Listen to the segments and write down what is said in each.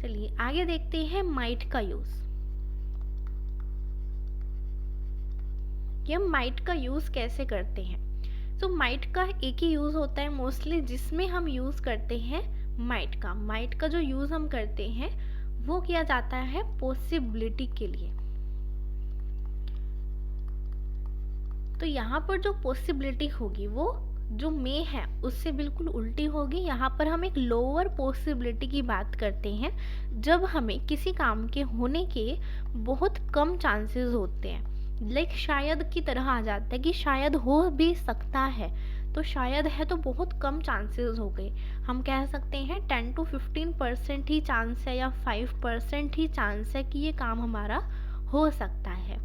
चलिए आगे देखते हैं माइट का यूज़। कि हम माइट का यूज़ कैसे करते हैं। तो माइट का एक ही यूज़ होता है मोस्टली, जिसमें हम यूज़ करते हैं माइट का जो यूज़ हम करते हैं वो किया जाता है पॉसिबिलिटी के लिए। तो यहाँ पर जो पॉसिबिलिटी होगी वो जो मे है उससे बिल्कुल उल्टी होगी। यहाँ पर हम एक लोअर पॉसिबिलिटी की बात करते हैं, जब हमें किसी काम के होने के बहुत कम चांसेस होते हैं। लाइक शायद की तरह आ जाता है कि शायद हो भी सकता है, तो शायद है तो बहुत कम चांसेस हो गए। हम कह सकते हैं 10 to 15% ही चांस है या 5% ही चांस है कि ये काम हमारा हो सकता है।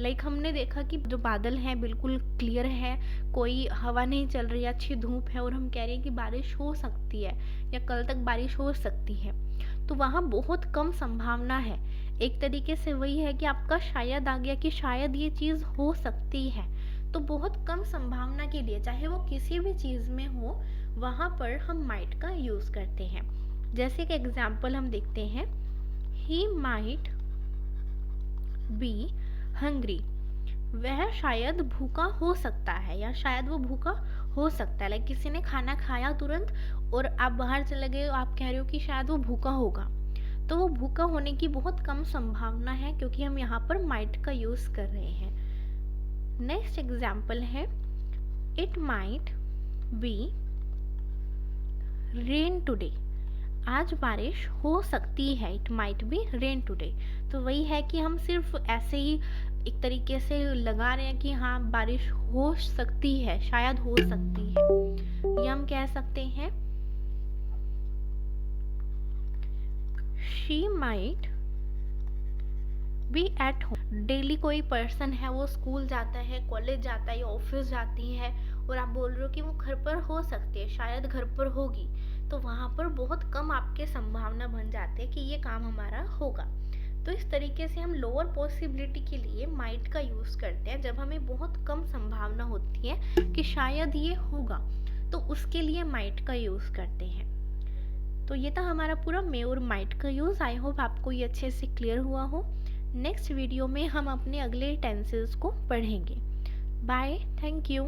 लाइक हमने देखा कि जो बादल हैं बिल्कुल क्लियर है, कोई हवा नहीं चल रही है, अच्छी धूप है और हम कह रहे हैं कि बारिश हो सकती है या कल तक बारिश हो सकती है, तो वहाँ बहुत कम संभावना है। एक तरीके से वही है कि आपका शायद आ गया कि शायद ये चीज़ हो सकती है। तो बहुत कम संभावना के लिए चाहे वो किसी भी चीज़ में हो, वहाँ पर हम माइट का यूज़ करते हैं। जैसे कि एग्जाम्पल हम देखते हैं, ही माइट बी हंग्री, वह शायद भूखा हो सकता है या शायद वो भूखा हो सकता है। लाइक किसी ने खाना खाया तुरंत और आप बाहर चले गए, आप कह रहे हो कि शायद वो भूखा होगा, तो वो भूखा होने की बहुत कम संभावना है क्योंकि हम यहाँ पर माइट का यूज़ कर रहे हैं। नेक्स्ट एग्जाम्पल है, it might be rain today, आज बारिश हो सकती है। It might be rain today, तो वही है कि हम सिर्फ ऐसे ही एक तरीके से लगा रहे हैं कि हाँ बारिश हो सकती है, शायद हो सकती है। ये हम कह सकते हैं she might be at home. Daily कोई पर्सन है वो स्कूल जाता है, कॉलेज जाता है या ऑफिस जाती है और आप बोल रहे हो कि वो घर पर हो सकती है, शायद घर पर होगी, तो वहाँ पर बहुत कम आपके संभावना बन जाते हैं कि ये काम हमारा होगा। तो इस तरीके से हम लोअर पॉसिबिलिटी के लिए माइट का यूज़ करते हैं जब हमें बहुत कम संभावना होती है कि शायद ये होगा, तो उसके लिए माइट का यूज़ करते हैं। तो ये था हमारा पूरा मे और माइट का यूज़। आई होप आपको ये अच्छे से क्लियर हुआ हो। नेक्स्ट वीडियो में हम अपने अगले टेंसेस को पढ़ेंगे। Bye, thank you.